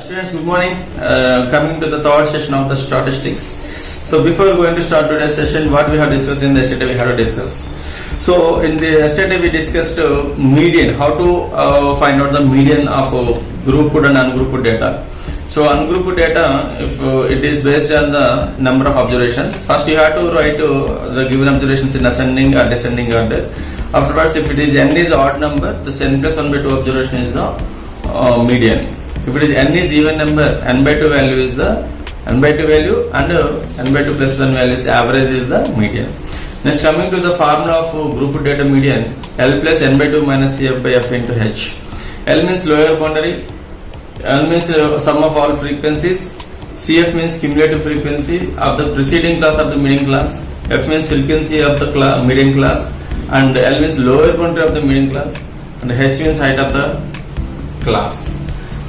Students, good morning. Coming to the third session of the statistics. So before going to start today's session, what we have discussed in the yesterday, we have to discuss. So in the yesterday we discussed median, how to find out the median of grouped and ungrouped data. So ungrouped data, if it is based on the number of observations, first you have to write the given observations in ascending or descending order. Afterwards, if it is n is odd number, the n plus 1 by 2 observation is the median. If it is n is even number, n by 2 value is the n by 2 value, and n by 2 plus 1 value is average is the median. Next, coming to the formula of group data median, L plus n by 2 minus CF by F into H. L means lower boundary, L means sum of all frequencies, CF means cumulative frequency of the preceding class of the median class, F means frequency of the median class, and L means lower boundary of the median class, and H means height of the class.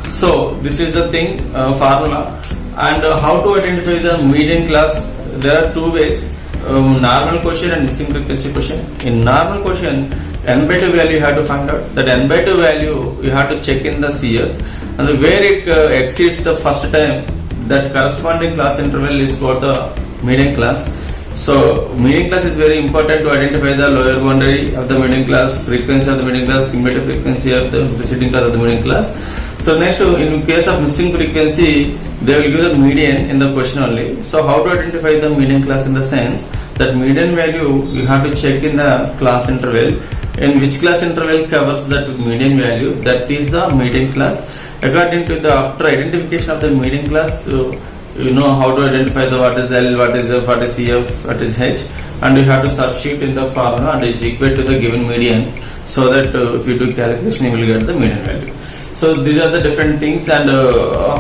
So this is the thing, formula. And how to identify the median class? There are two ways, normal quotient and missing frequency quotient. In normal quotient, n by 2 value you have to find out. That n by 2 value you have to check in the CF, and where it exceeds the first time, that corresponding class interval is called the median class. So median class is very important to identify the lower boundary of the median class, frequency of the median class, cumulative frequency of the preceding class of the median class. So next, in case of missing frequency, they will give the median in the question only. So how to identify the median class? In the sense that median value you have to check in the class interval. In which class interval covers that median value, that is the median class. According to the after identification of the median class, you know how to identify the what is L, what is F, what is CF, what is H, and you have to substitute in the formula and it's equal to the given median, so that if you do calculation you will get the median value. So these are the different things, and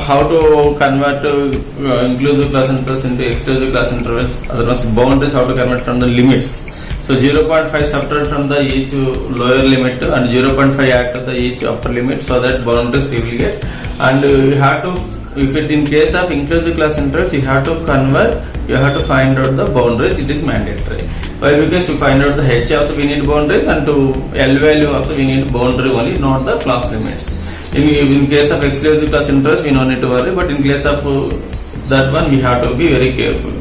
how to convert inclusive class intervals into exclusive class intervals, otherwise boundaries, how to convert from the limits. So 0.5 subtract from the each lower limit and 0.5 add to the each upper limit, so that boundaries we will get. And you have to, if it in case of inclusive class intervals, you have to convert, you have to find out the boundaries, it is mandatory. Why? Because to find out the H also we need boundaries, and to L value also we need boundary only, not the class limits. In case of exclusive class intervals we don't need to worry, but in case of that one we have to be very careful.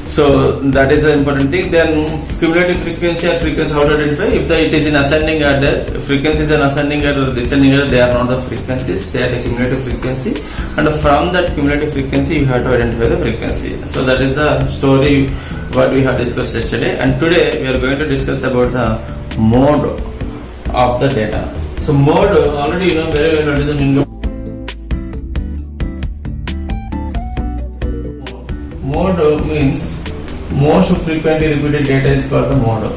So that is the important thing. Then cumulative frequency and frequency, how to identify? If it is in ascending order, frequency is an ascending order or descending order, they are not the frequencies, they are the cumulative frequency, and from that cumulative frequency you have to identify the frequency. So that is the story what we have discussed yesterday, and today we are going to discuss about the mode of the data. So mode, already you know very well what is the meaning of mode. Means most frequently repeated data is called the mode.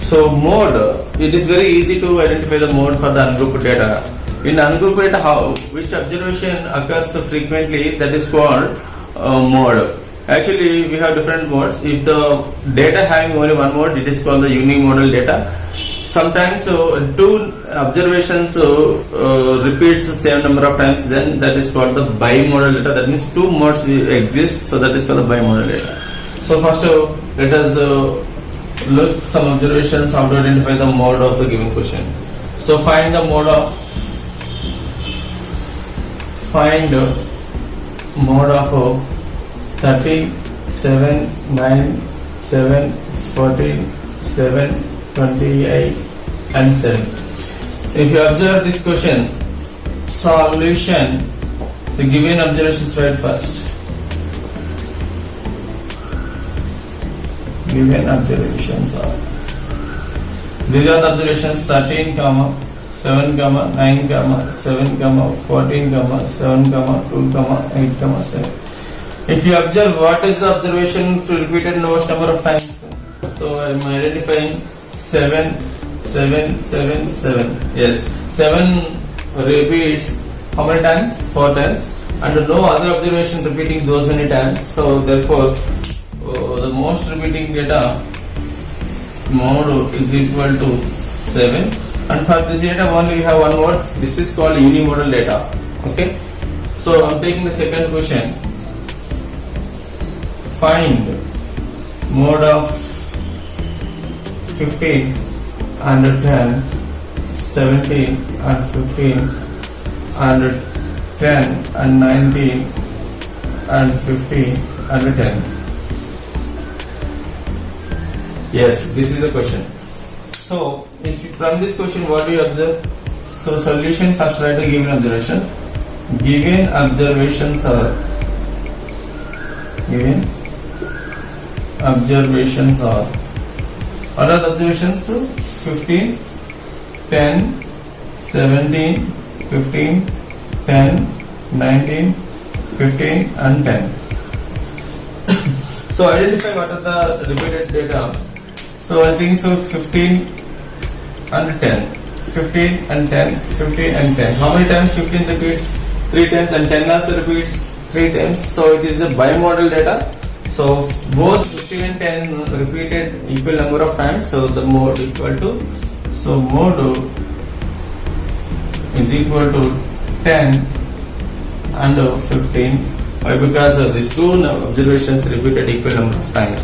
So mode, it is very easy to identify the mode for the ungrouped data. In ungrouped data, which observation occurs frequently, that is called mode. Actually, we have different modes. If the data having only one mode, it is called the unimodal data. Sometimes two observations repeats the same number of times, then that is called the bimodal data. That means two modes exist, so that is called the bimodal data. So first let us look some observations, how to identify the mode of the given question. So find the mode of 30, 7, 9, 7, 14, 7, 28 and 7. If you observe this question, solution, so given observations right first. Given observations are, these are the observations 13, 7, 9, 7, 14, 7, 2, 8, 7. If you observe what is the observation repeated most number of times, so I am identifying 7, 7, 7, 7. Yes, 7 repeats how many times? 4 times, and no other observation repeating those many times. So therefore, the most repeating data mode is equal to 7. And for this data only we have one mode. This is called unimodal data. Okay. So I am taking the second question. Find mode of 15 and 10, 17 and 15 and 10 and 19 and 15 and 10. Yes, this is the question. So, if you, from this question, what do you observe? So, solution, first write the given observations. Given observations are what are the observations? 15, 10, 17, 15, 10, 19, 15 and 10. So identify what are the repeated data. So I think so 15 and 10. 15 and 10, 15 and 10. How many times 15 repeats? 3 times, and 10 also repeats 3 times. So it is the bimodal data. So both 15 and 10 repeated equal number of times. So the mode equal to, so mode is equal to 10 and 15. Why? Because these two observations repeated equal number of times.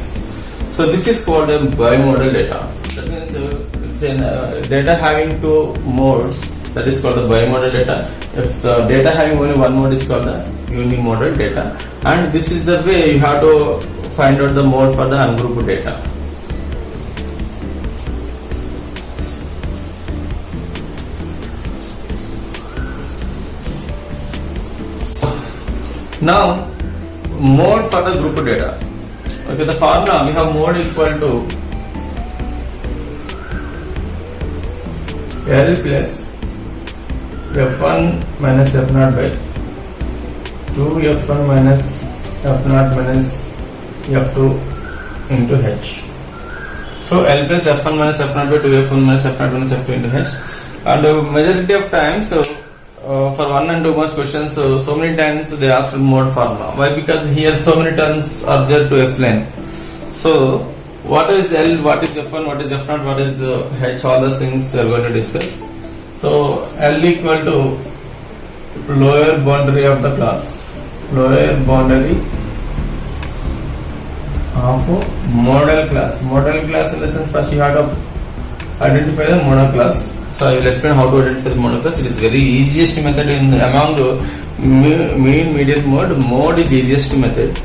So this is called a bimodal data. That means it's a data having two modes. That is called the bimodal data. If the data having only one mode is called the unimodal data. And this is the way you have to find out the mode for the ungrouped data. Now, mode for the group data. Okay, the formula we have mode equal to L plus F1 minus F0 by 2 F1 minus F0 minus F2 into H. So L plus F1 minus F0 by 2 F1 minus F0 minus F2 into H. And majority of times, for 1 and 2 marks questions, so many times they ask mode formula. Why? Because here so many terms are there to explain. So what is L, what is F1, what is F0, what is H, all those things we are going to discuss. So L equal to lower boundary of the class, lower boundary of model class. Model class in the sense, first you have to identify the model class. So I will explain how to identify the model class. It is very easiest method among the mean, median, mode is easiest method.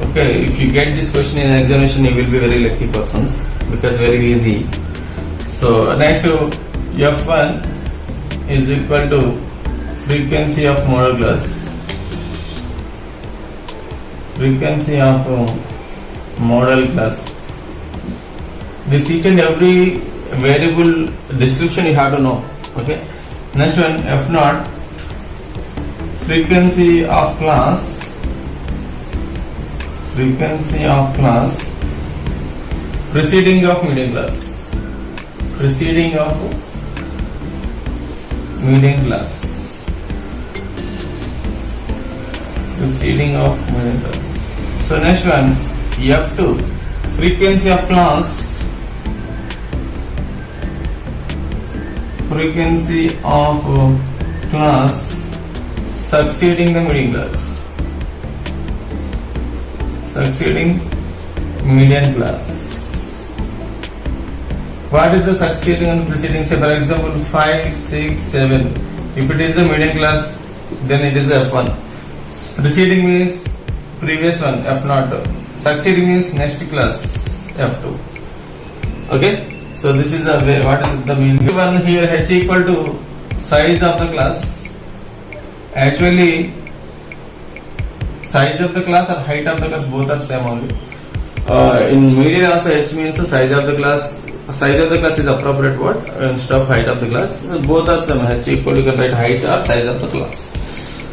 Okay, if you get this question in examination, you will be very lucky person because very easy. So next to F1 is equal to frequency of model class. Frequency of model class. This each and every variable description you have to know. Okay. Next one, F0, frequency of class. Frequency of class preceding of median class. Preceding of median class. Preceding of median class. So next one, F2, frequency of class. Frequency of class succeeding the median class. Succeeding median class. What is the succeeding and preceding? Say for example 5, 6, 7. If it is the median class, then it is F1. Preceding means previous one, F0. Succeeding means next class, F2. Okay. So this is the way. What is the mean? Given here H equal to size of the class. Actually, size of the class or height of the class both are same only. In median also H means the size of the class. Size of the class is appropriate word instead of height of the class. Both are same. H equal to, you can write height or size of the class.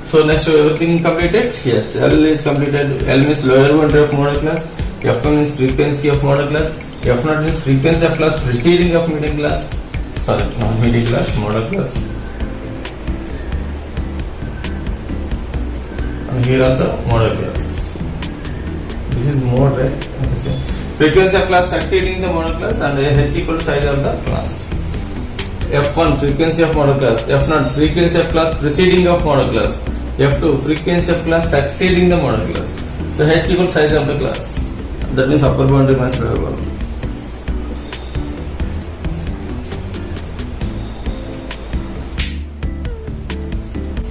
So next, everything completed. Yes, L is completed. L means lower boundary of model class. F1 means frequency of model class. F0 means frequency of class preceding of median class. Sorry, not median class, model class. And here also model class. This is mode, right? Frequency of class succeeding the model class, and H equal to size of the class. F1 frequency of model class. F0 frequency of class preceding of model class. F2 frequency of class succeeding the model class. So H equal size of the class. That means upper boundary minus lower boundary.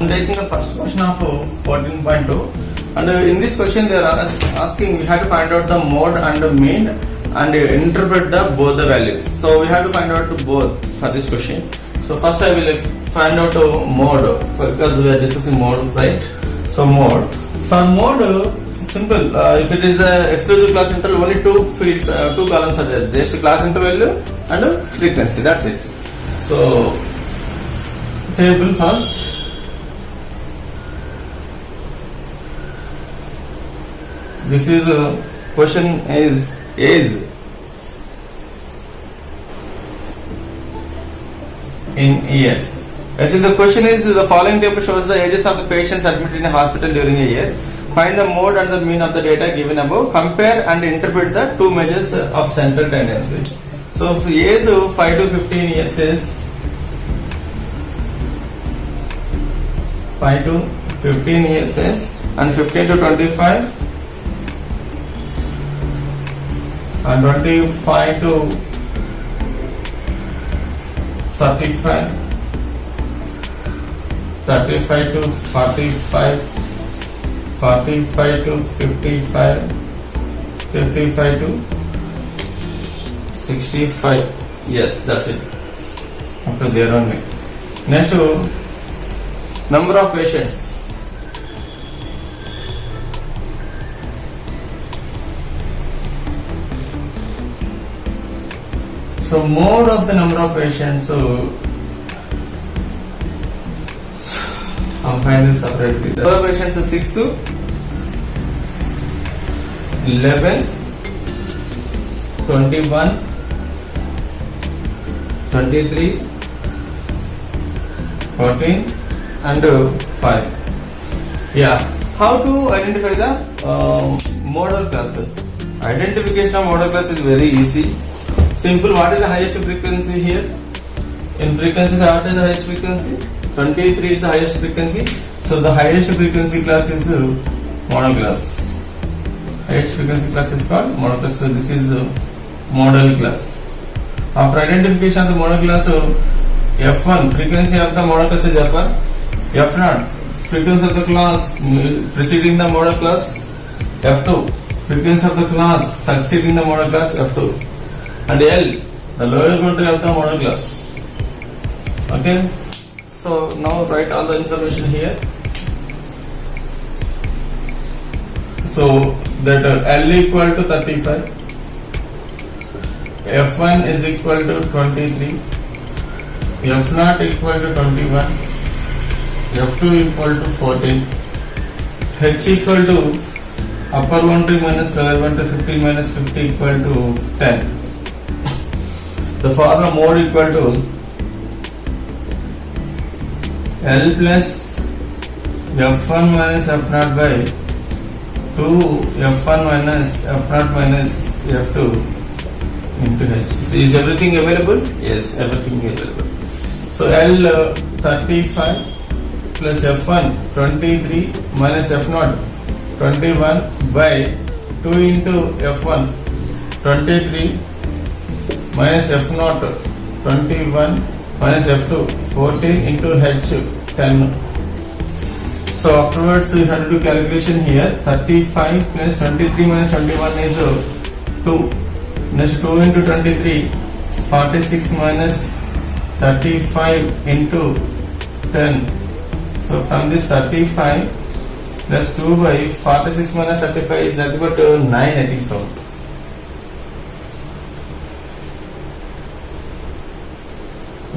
I'm taking the first question of 14.2, and in this question they are asking we have to find out the mode and the mean and interpret the both the values. So we have to find out both for this question. So first I will find out mode, because we are discussing mode, right? So mode, for mode simple, if it is the exclusive class interval, only two fields, two columns are there. There is class interval value and frequency, that's it. So table first. This is question is age in years. Actually, the question is the following table shows the ages of the patients admitted in a hospital during a year. Find the mode and the mean of the data given above. Compare and interpret the two measures of central tendency. So, if age 5 to 15 years is 5 to 15 years is, and 15 to 25 and 25 to 35, 35 to 45, 45 to 55, 55 to 65. Yes, that's it. Up to there only. Next, number of patients. So mode of the number of patients, so I'm finding separately. The number of patients is 6 to 11, 21, 23, 14 and 5. Yeah. How to identify the modal class? Identification of modal class is very easy. Simple. What is the highest frequency here? In frequency, what is the highest frequency? 23 is the highest frequency. So the highest frequency class is modal class. Highest frequency class is called modal class. So this is modal class. After identification of the modal class, F1 frequency of the modal class is F1. F0 frequency of the class preceding the modal class, F2 frequency of the class succeeding the modal class, F2. And L, the lower boundary of the modal class. Okay, so now write all the information here. So that L equal to 35, F1 is equal to 23, F0 equal to 21, F2 equal to 14, H equal to upper boundary minus lower boundary 15 minus 50 equal to 10. The formula mode equal to L plus F1 minus F0 by 2 F1 minus F0 minus F2 into H. So is everything available? Yes, everything available. So L 35 plus F1 23 minus F0 21 by 2 into F1 23 minus F0 21 minus F2 14 into H 10. So afterwards we have to do calculation here. 35 plus 23 minus 21 is 2. Next 2 into 23, 46 minus 35 into 10. So from this 35 plus 2 by 46 minus 35 is nothing but 9, I think so.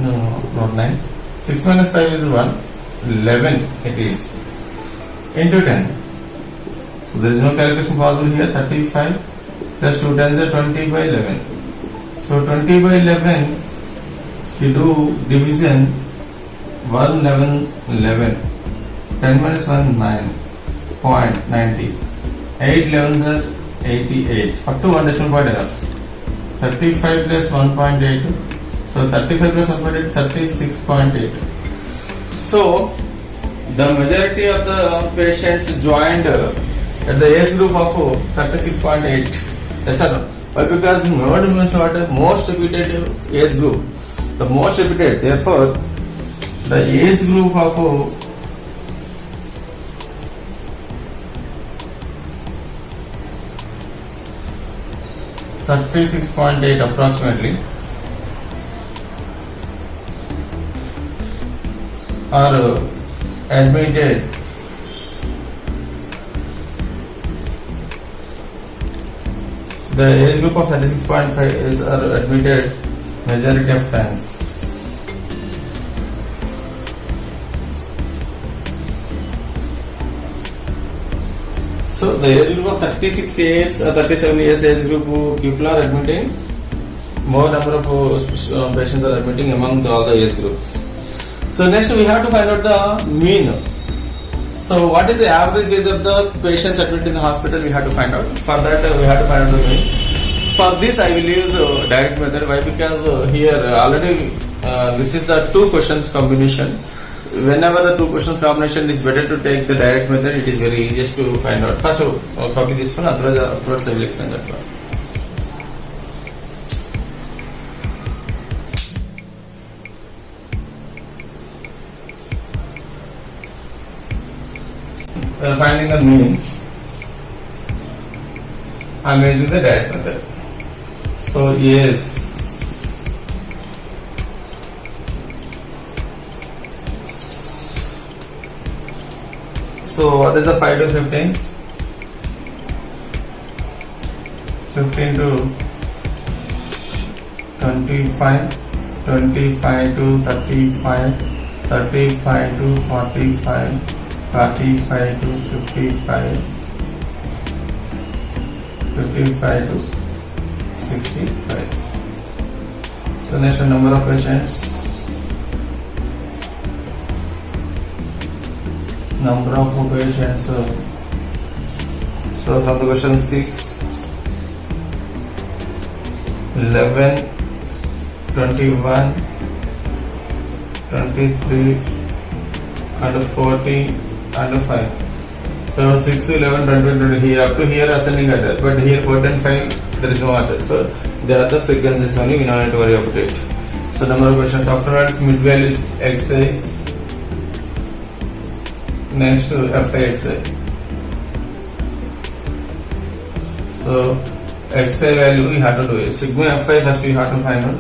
No, not 9. 6 minus 5 is 1. 11 it is. Into 10. So there is no calculation possible here. 35 plus 2 times 20 by 11. So 20 by 11, if you do division, 1, 11, 11. 10 minus 1, 9.90. 8 11s are 88. Up to 1 decimal point enough. 35 plus 1.8. So 35 plus 1.8, 36.8. So the majority of the patients joined at the age group of 36.8. Yes or no? Why? Because mode means what? Most repeated age group. The most repeated. Therefore, the age group of 36.8 approximately are admitted the age group of 36.5 is are admitted majority of times. So the age group of 36 years or 37 years age group people are admitting, more number of patients are admitting among all the age groups. So next we have to find out the mean. So what is the average age of the patients admitted in the hospital? We have to find out. For that we have to find out the mean. For this I will use direct method. Why? Because here already this is the two questions combination. Whenever the two questions combination is better to take the direct method. It is very easiest to find out. First copy this one. Otherwise afterwards I will explain that one. Finding the mean, I am using the direct method. So yes, so what is the 5 to 15? 15 to 25, 25 to 35, 35 to 45. 45 to 55, 55 to 65. So next number of patients. Number of patients. So from the question 6, 11, 21, 23, and 40. Under 5. So 6, 11, 20, 20 here up to here ascending order, but here 4 and 5 there is no order. So they are the frequencies only, we don't have to worry about it. So number of questions afterwards, mid value is xi. Next to fi. So xi value we have to do it. Sigma fi first we have to find out.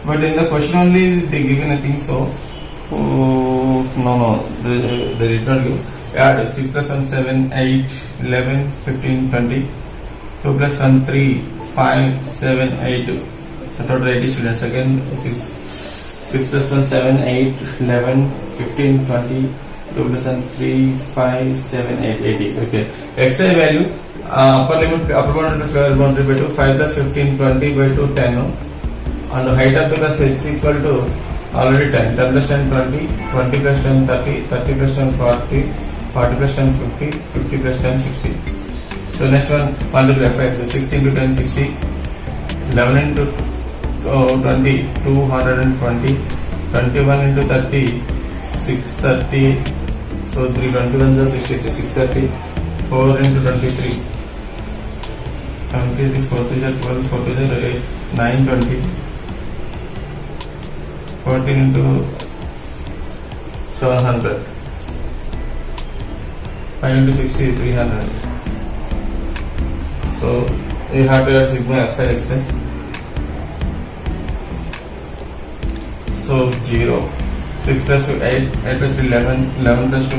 But in the question only they given a thing so. No, they did not give. Add 6 plus 1, 7, 8, 11, 15, 20. 2 plus 1, 3, 5, 7, 8. So total 80 students. Again 6 plus 1, 7, 8, 11, 15, 20. 2 plus 1, 3, 5, 7, 8, 80. Okay. Xi value, upper limit, upper boundary plus lower boundary by 2. 5 plus 15, 20 by 2, 10. And height of the class h equal to already 10, 10 plus 10 20, 20 plus 10 30, 30 plus 10 40, 40 plus 10 50, 50 plus 10 60. So next one, 1 to fx, 6 into 10 60, 11 into 20, 220, 21 into 30, 630, so 321 is 63, 630, 4 into 23, 23, 4 is 12, 4 is 8, 920, 14 into 700, 5 into 60, 300. So you have to add sigma fi xi. So 0, 6 plus 2 8, 8 plus 2 11, 11 plus 2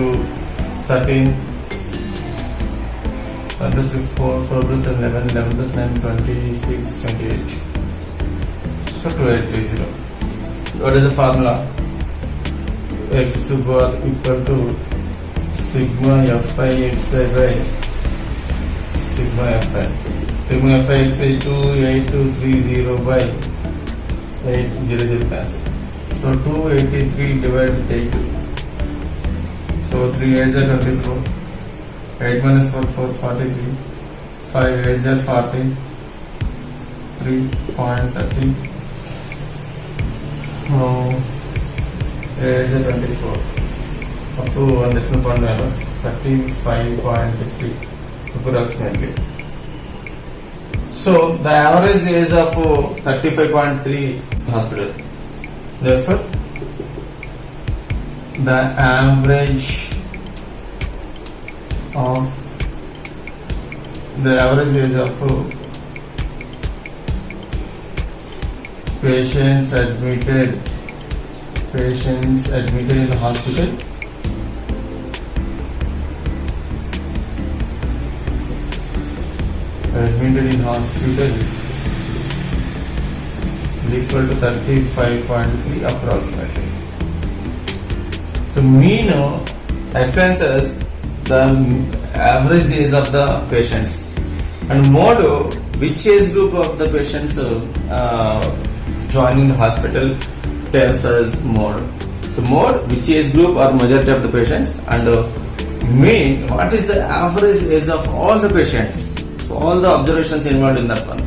13, 1 plus 3 4, 4 plus 11, 11 plus 9 26, 28. So 2830. What is the formula? X bar equal to sigma fi xi by sigma fi. Sigma fi xi 28230 by 800 cancel. So 283 divided with 8. So 3 8s are 24. 8 minus 4 4 43. 5 8s are 40. 3.30. 8s are 24. Up to 1 decimal point value 35.3 approximately. So the average age of 35.3 hospital. Therefore, the average age of patients admitted in the hospital is equal to 35.3 approximately. So mean explains us the average age of the patients, and mode which age group of the patients joining the hospital tells us mode. So mode which age group or majority of the patients, and mean what is the average age of all the patients. So all the observations involved in that one.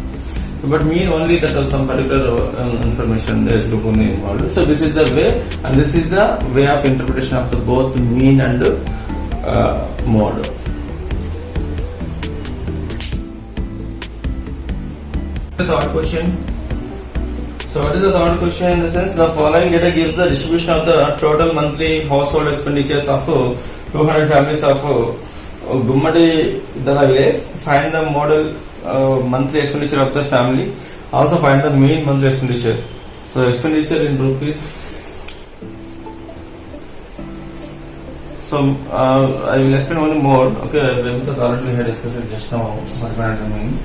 But mean only that some particular information is only involved. So this is the way, and this is the way of interpretation of the both mean and mode. The third question. So what is the third question? In the sense, the following data gives the distribution of the total monthly household expenditures of 200 families of Gummadi Dala village. Find the model monthly expenditure of the family. Also find the mean monthly expenditure. So expenditure in rupees. So I will explain only more. Okay, because already we had discussed it just now. What the mean?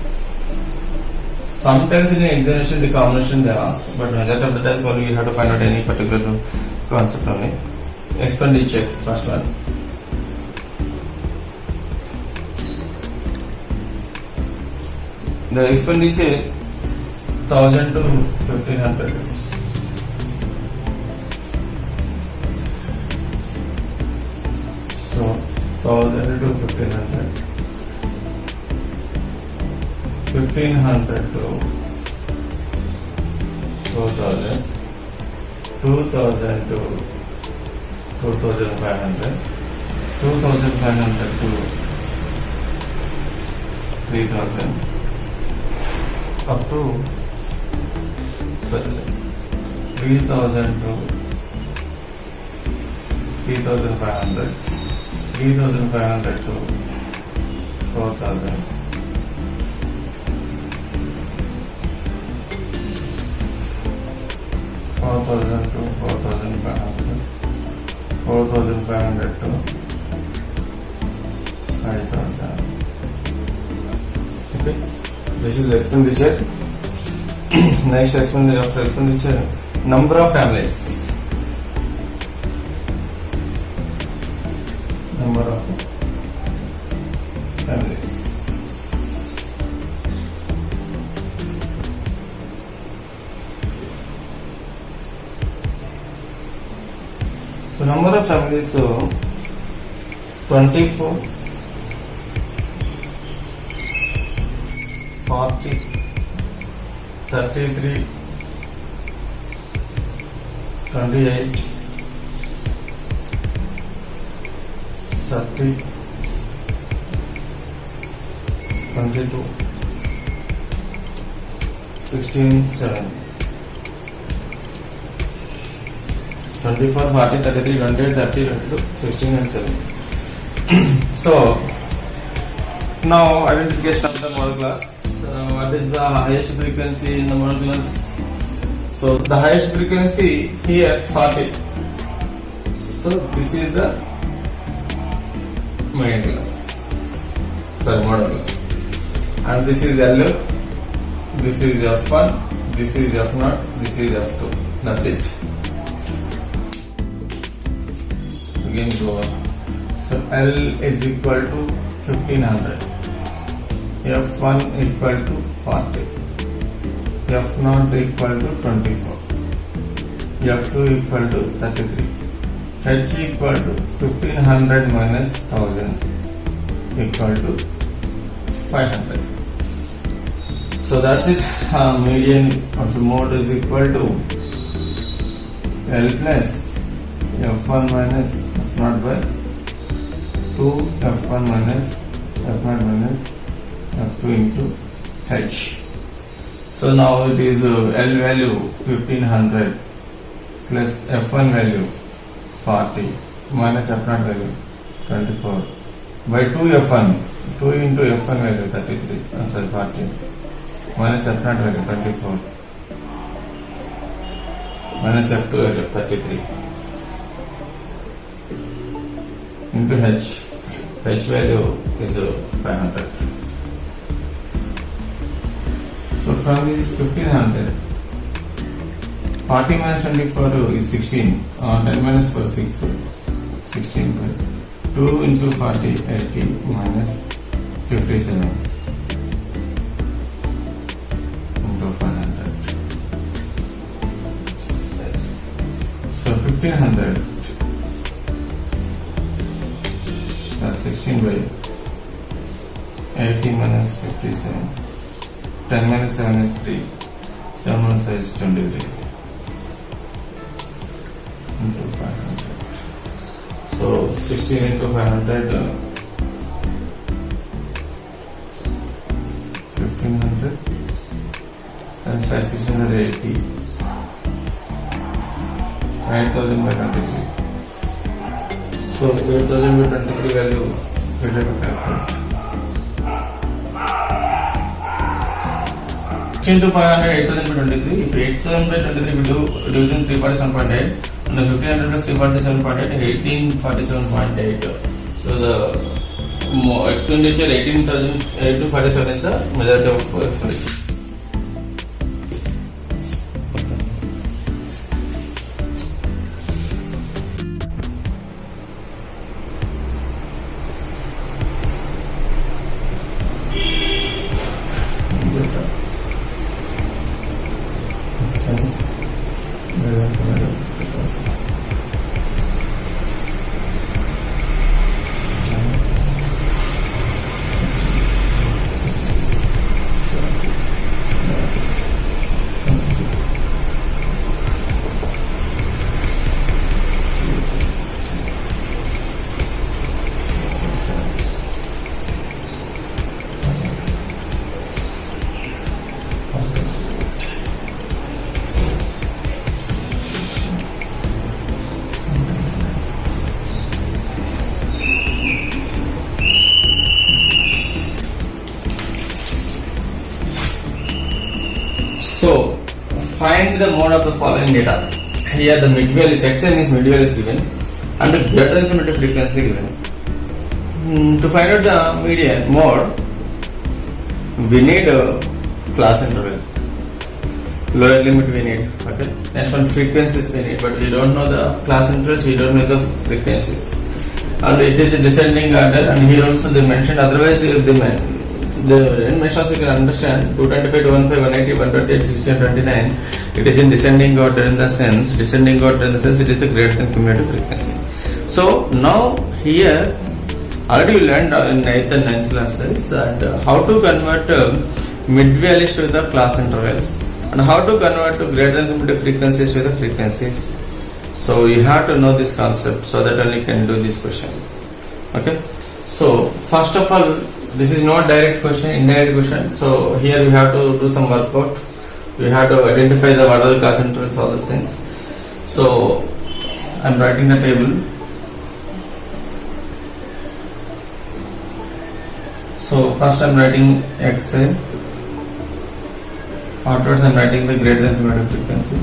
Sometimes in examination the combination they ask, but majority of the times only you have to find out any particular concept only. Expenditure, first one. The expenditure 1000 to 1500. So 1000 to 1500. 1500 to 2000. 2000 to 2500. 2500 to 3000. Up to 3000 to 3500, 3500 to 4000, 4000 to 4500, 4500 to 5000. Okay. This is the expenditure. Next expenditure, number of families. Number of families. So number of families, so 24, 40, 33, 28, 30, 22, 16, 7, 24, 40, 33, 28, 30, 22, 16 and 7. So now identification of the model class. What is the highest frequency in the model class? So the highest frequency here 40. So this is the main class. Sorry, model class. And this is L. This is F1. This is F0. This is F2. That's it. Again go on. So L is equal to 1500. F1 equal to 40, F0 equal to 24, F2 equal to 33, H equal to 1500 minus 1000 equal to 500. So that's it. Median of the mode is equal to L plus F1 minus F0 by 2 F1 minus F0 minus F2 into H. So now it is L value 1500 plus F1 value 40 minus F0 value 24 by 2 F1, 2 into F1 value 33, sorry 40 minus F0 value 24 minus F2 33 into H. H value is 500. So from this 1500, 40 minus 24 is 16. 10 minus 4 6. 16 by 2 into 40 80 minus 57 into 500. Yes. So 1500. 16 by 80 minus 57. 10 minus 7 is 3. 7 minus 5 is 23. Into 500. So 16 into 500. 1500. And 16 are 80. 5000 by 23. So 8000 by 23 value better to calculate. 16 to 500, 8000 by 23. If 8000 by 23 we do reducing 347.8 and 1500 plus 347.8, 1847.8. So the expenditure 1847 is the majority of expenditure. So find the mode of the following data. Here the mid value is xm is mid value is given and the greater incremental frequency given. To find out the median mode, we need a class interval. Lower limit we need. Okay. Next one frequencies we need, but we don't know the class intervals. We don't know the frequencies, and it is a descending order. And here also they mentioned. Otherwise, if they the measures you can understand 225, 215, 180, 128, 60 and 29. It is in descending order in the sense it is the greater than cumulative frequency. So now here already you learned in 8th and 9th classes and how to convert mid values to the class intervals and how to convert to greater than cumulative frequencies to the frequencies. So you have to know this concept so that only you can do this question. Okay. So first of all, this is not direct question, indirect question. So here we have to do some workout. We have to identify what are the class intervals, all these things. So I am writing the table. So first I am writing XA. Afterwards I am writing the greater than cumulative frequency.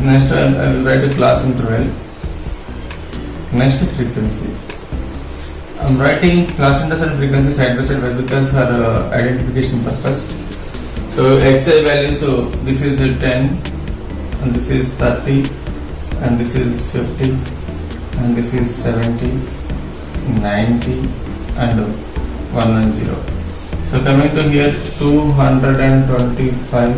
Next I will write a class interval. Next frequency. I am writing class intervals and frequency side by side because for identification purpose. So XA value, so this is 10 and this is 30 and this is 50 and this is 70, 90 and 110. So coming to here 225,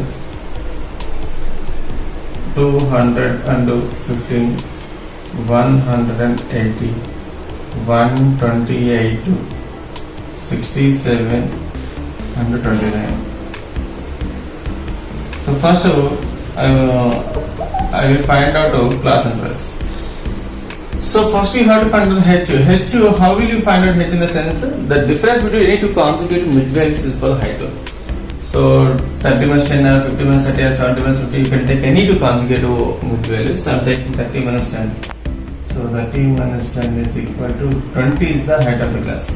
215, 180, 128, 67 and 29. So first I will find out class intervals. So first you have to find out the H. How will you find out H in the sense the difference between any two consecutive mid values is called height. So 30 minus 10 or 50 minus 30 or 70 minus 50, you can take any two consecutive mid values. So I am taking 30 minus 10. So 30 minus 10 is equal to 20 is the height of the class.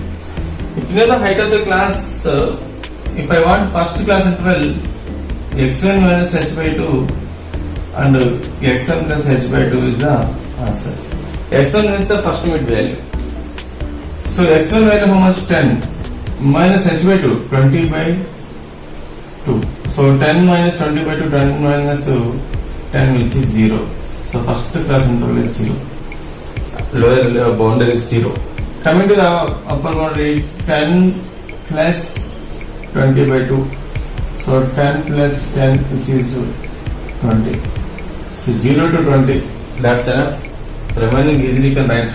If you know the height of the class, if I want first class interval, x1 minus h by 2 and x1 plus h by 2 is the answer. x1 is the first mid value. So x1 value how much? 10 minus h by 2, 20 by 2. So 10 minus 20 by 2, 10 minus 10 which is 0. So first class interval is 0. Lower boundary is 0. Coming to the upper boundary, 10 plus 20 by 2. So 10 plus 10 which is 20. So 0 to 20. That's enough. Remaining easily can write.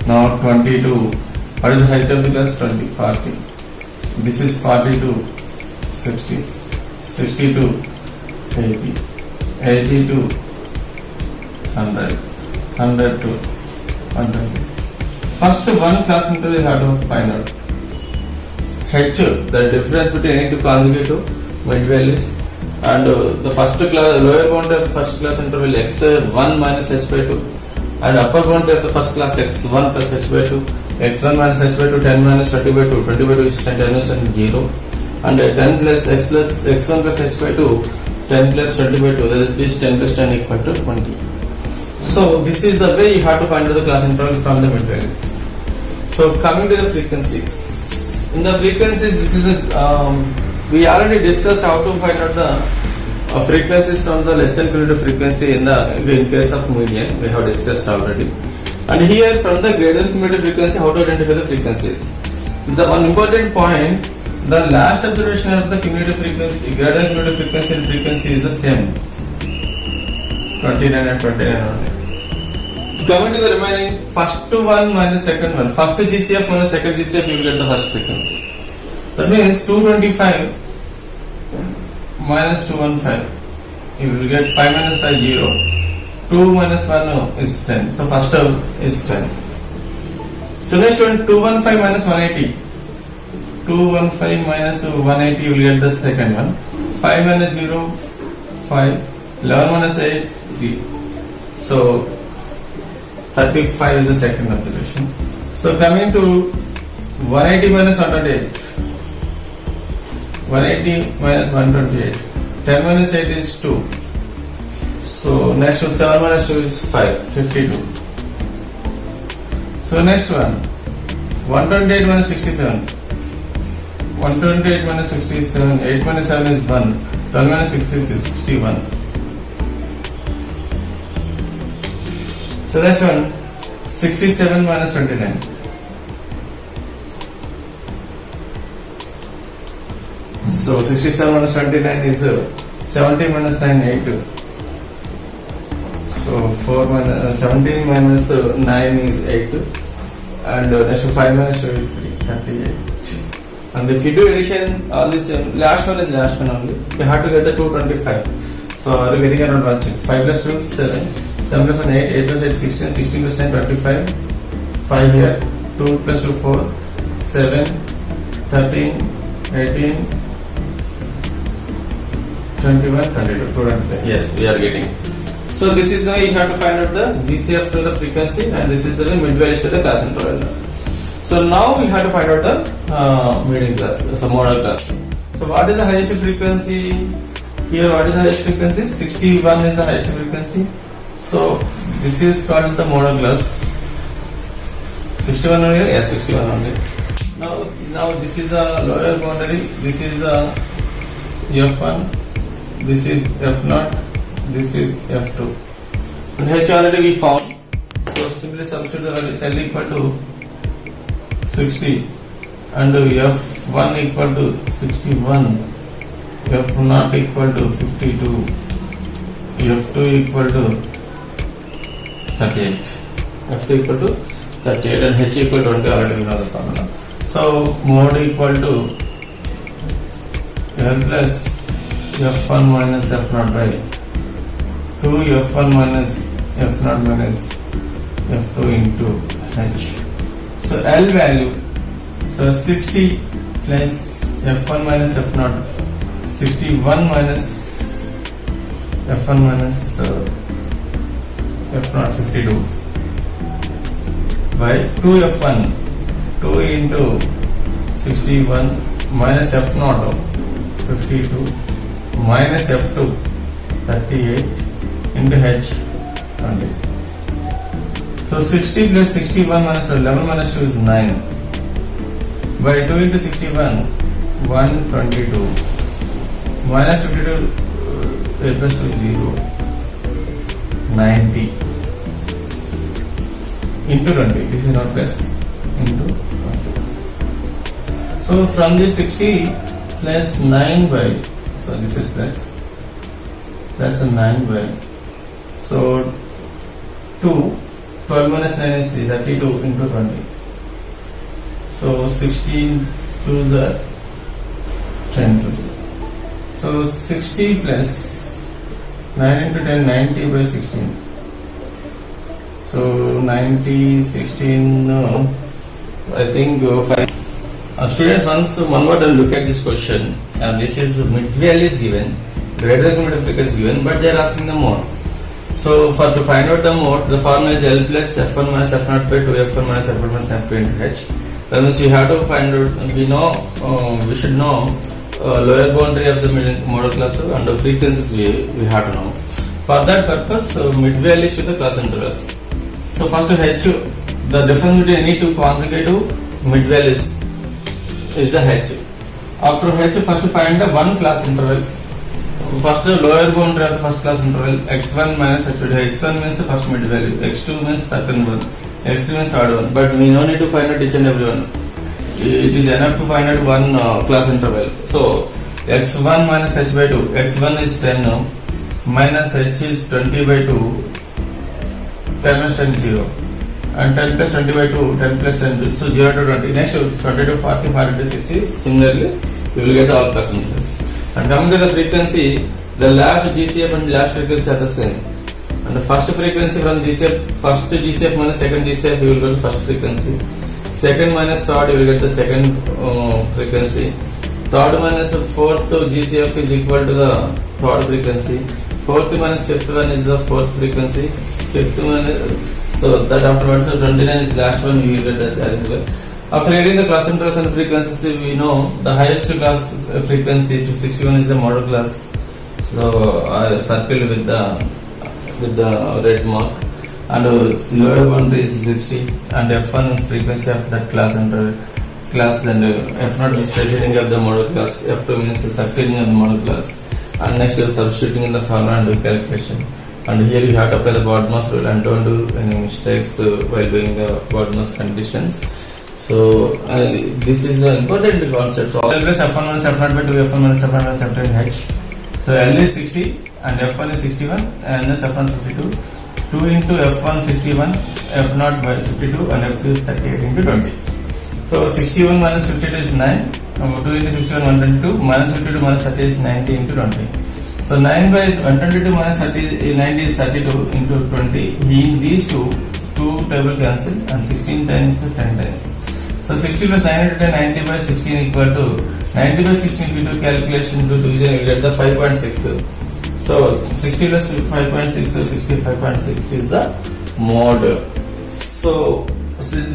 Now 22. What is the height of the class? 20. 40. This is 40 to 60. 60 to 80. 80 to 100. 100 to 120. First one class interval is how to find out. H, the difference between any two consecutive mid values, and the first class lower boundary of the first class interval x1 minus h by 2, and upper boundary of the first class x1 plus h by 2. x1 minus h by 2, 10 minus 20 by 2, 20 by 2 is 10, 10 is 10, 0, and 10 plus x plus x1 plus h by 2, 10 plus 20 by 2, that is 10 plus 10 equal to 20. So this is the way you have to find out the class interval from the mid values. So coming to the frequencies. In the frequencies, this is we already discussed how to find out the frequencies from the less than cumulative frequency in case of median. We have discussed already. And here from the greater than cumulative frequency, how to identify the frequencies. So the one important point, the last observation of the cumulative frequency, greater than cumulative frequency and frequency is the same. 29 and 29 only. Coming to the remaining, first one minus second one. First GCF minus second GCF, you will get the first frequency. That means 225 minus 215. You will get 5 minus 5, 0. 2 minus 1 is 10. So first term is 10. So next one, 215 minus 180. 215 minus 180, you will get the second one. 5 minus 0, 5. 11 minus 8, 3. So 35 is the second observation. So coming to 180 minus 128. 180 minus 128. 10 minus 8 is 2. So next one, 7 minus 2 is 5. 52. So next one, 128 minus 67. 128 minus 67. 8 minus 7 is 1. 12 minus 6 is 61. So next one, 67 minus 29. So 67 minus 29 is 70 minus 9, 8. So 4 minus 17 minus 9 is 8. And next 5 minus 2 is 3, 38. And if you do addition, all this last one is last one only. You have to get the 225. So are you getting around 1 check? 5 plus 2 is 7. 7 plus 1 8, 8 plus 8 16, 16 plus 10 25, 5 here, 2 plus 2 4, 7, 13, 18, 21, 22, 225. Yes, we are getting. So this is the way you have to find out the GCF to the frequency, and this is the way mid values to the class interval. So now we have to find out the median class, so model class. So what is the highest frequency? Here what is the highest frequency? 61 is the highest frequency. So this is called the model class. 61 only? Yes, 61 only. Now this is the lower boundary. This is the F1. This is F0. This is F2. And H already we found. So simply substitute the value L equal to 60 and F1 equal to 61. F0 equal to 52. F2 equal to 38. F2 equal to 38 and H equal to 20, already we know the formula. So mode equal to L plus F1 minus F0 by 2 F1 minus F0 minus F2 into H. So L value, so 60 plus F1 minus F0, 61 minus F1 minus F0 52 by 2 F1, 2 into 61 minus F0 52 minus F2 38 into H 20. So 60 plus 61 minus 11 minus 2 is 9. By 2 into 61, 122. Minus 52, 8 plus 2 0. 90. Into 20. This is not plus. Into 20. So from this 60 plus 9 by, so this is plus a 9 by, so 2, 12 minus 9 is 32 into 20. So 16 to the 10 plus. So 60 plus 9 into 10, 90 by 16. So 90, 16, no, I think 5. Students, once one more look at this question. This is the mid value is given, greater than limit of frequency is given, but they are asking the mode. So to find out the mode, the formula is L plus F1 minus F0 by 2F1 minus F1 minus F2 into H. That means we have to find out, we should know lower boundary of the model class and the frequencies we have to know. For that purpose, mid value is to the class intervals. So first H, the difference between any two consecutive mid values is the H. After H, first find the one class interval. First lower boundary of the first class interval, x1 minus h2. x1 means the first mid value, x2 means second one, x3 means third one. But we no need to find out each and every one. It is enough to find out one class interval. So x1 minus h by 2, x1 is 10 minus h is 20 by 2, 10 minus 10 is 0. And 10 plus 20 by 2, 10 plus 10, so 0 to 20. Next, 20 to 40, 40 to 60. Similarly, you will get all class intervals. And coming to the frequency, the last GCF and last frequency are the same. And the first frequency from GCF, first GCF minus second GCF, you will get the first frequency. Second minus third, you will get the second frequency. Third minus fourth GCF is equal to the third frequency. Fourth minus fifth one is the fourth frequency. Fifth minus, so that afterwards, so 29 is last one, you will get as well. After reading the class intervals and frequencies, we know the highest class frequency to 61 is the model class. So I circle with the red mark, and lower boundary is 60, and F1 is frequency of that class interval. Class, then F0 is preceding of the model class, F2 means succeeding of the model class, and next you are substituting in the formula and do calculation. And here you have to apply the BODMAS rule and don't do any mistakes while doing the BODMAS conditions. So this is the important concept. So L plus F1 minus F0 by 2 F1 minus F1 minus F2 into H. So L is 60 and F1 is 61 and N is F1 52. 2 into F1 61, F0 by 52 and F2 is 38 into 20. So 61 minus 52 is 9. 2 into 61 122 minus 52 minus 30 is 90 into 20. So 9 by 122 minus 30, 90 is 32 into 20. In these two table cancel and 16 times 10 times. So 60 plus 9 into 10, 90 by 16 equal to 90 by 16. We do calculation to division, we get the 5.6. So 60 plus 5.6, so 65.6 is the mode. So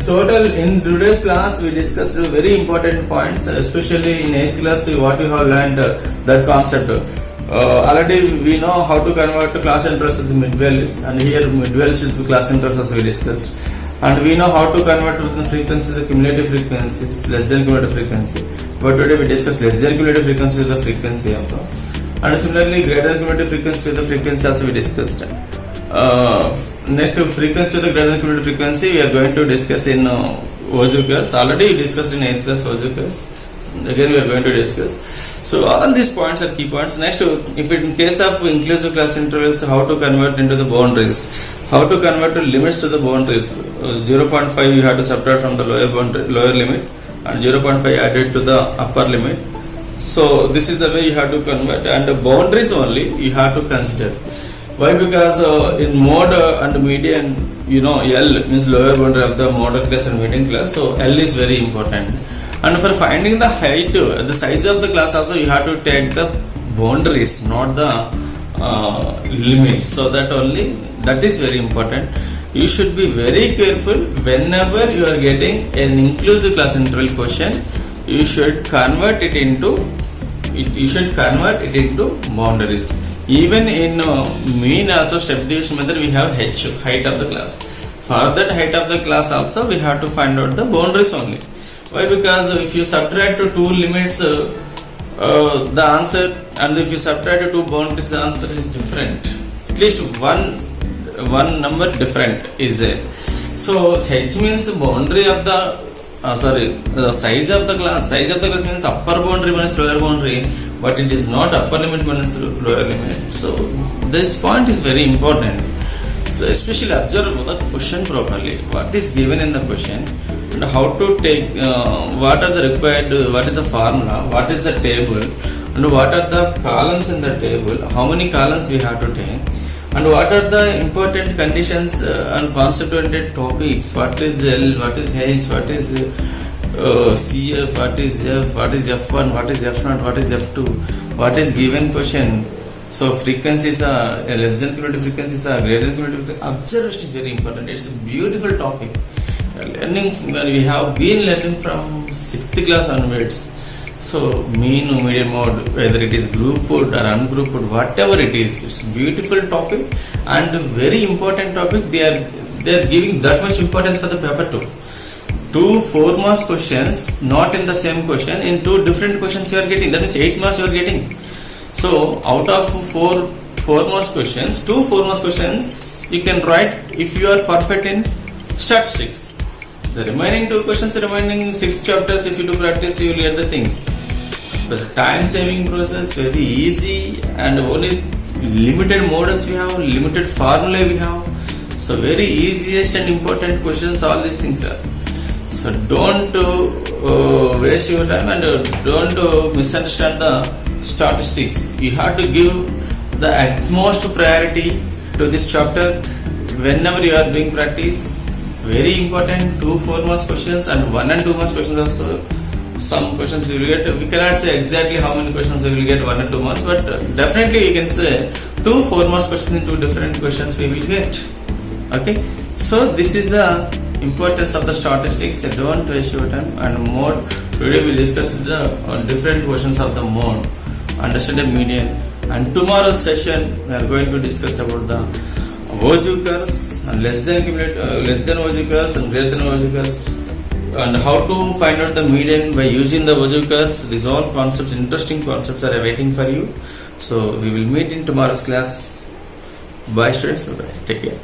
total in today's class we discussed very important points, especially in 8th class what we have learned that concept. Already we know how to convert to class intervals to the mid values, and here mid values is the class intervals as we discussed. And we know how to convert to the frequencies, the cumulative frequencies less than cumulative frequency. But today we discussed less than cumulative frequency to the frequency also. And similarly greater than cumulative frequency to the frequency also we discussed. Next to frequency to the greater than cumulative frequency we are going to discuss in Ozukas. Already we discussed in 8th class Ozukas. Again we are going to discuss. So all these points are key points. Next, if in case of inclusive class intervals, how to convert into the boundaries, how to convert to limits to the boundaries. 0.5 you have to subtract from the lower limit, and 0.5 added to the upper limit. So this is the way you have to convert, and the boundaries only you have to consider. Why? Because in mode and median, L means lower boundary of the model class and median class. So L is very important. And for finding the height, the size of the class also you have to take the boundaries, not the limits. So that is very important. You should be very careful whenever you are getting an inclusive class interval question. You should convert it into you should convert it into boundaries. Even in mean also step division method we have h, height of the class. For that height of the class also we have to find out the boundaries only. Why? Because if you subtract two limits the answer, and if you subtract two boundaries the answer is different. At least one number different is there. So h means boundary of the the size of the class. Size of the class means upper boundary minus lower boundary, but it is not upper limit minus lower limit. So this point is very important. So especially observe the question properly. What is given in the question and how to take, what are the required, what is the formula, what is the table, and what are the columns in the table, how many columns we have to take, and what are the important conditions and concept-oriented topics. What is L, what is H, what is CF, what is F, what is F1, what is F0, what is F2, what is given question. So frequencies are less than cumulative frequencies are greater than cumulative frequencies. Observation is very important. It's a beautiful topic. Learning, we have been learning from 6th class onwards. So mean, median, mode, whether it is grouped or ungrouped, whatever it is, it's a beautiful topic and very important topic. They are giving that much importance for the paper too. 2 4 marks questions, not in the same question, in 2 different questions you are getting. That means 8 marks you are getting. So out of 4 marks questions, 2 4 marks questions you can write if you are perfect in statistics. The remaining 2 questions, the remaining 6 chapters, if you do practice, you will get the things. The time saving process, very easy, and only limited models we have, limited formula we have. So very easiest and important questions, all these things are. So don't waste your time and don't misunderstand the statistics. You have to give the utmost priority to this chapter whenever you are doing practice. Very important 2 4 marks questions and 1 and 2 marks questions also. Some questions you will get. We cannot say exactly how many questions we will get 1 and 2 marks, but definitely we can say 2 4 marks questions in 2 different questions we will get. Okay, so this is the importance of the statistics. Don't waste your time. And mode, today we will discuss the different questions of the mode, understand the median, and tomorrow's session we are going to discuss about the Voiseux curves and less than Voiseux curves and greater than Voiseux curves, and how to find out the median by using the Voiseux curves. These all concepts, interesting concepts, are waiting for you. So we will meet in tomorrow's class. Bye students. Bye. Take care.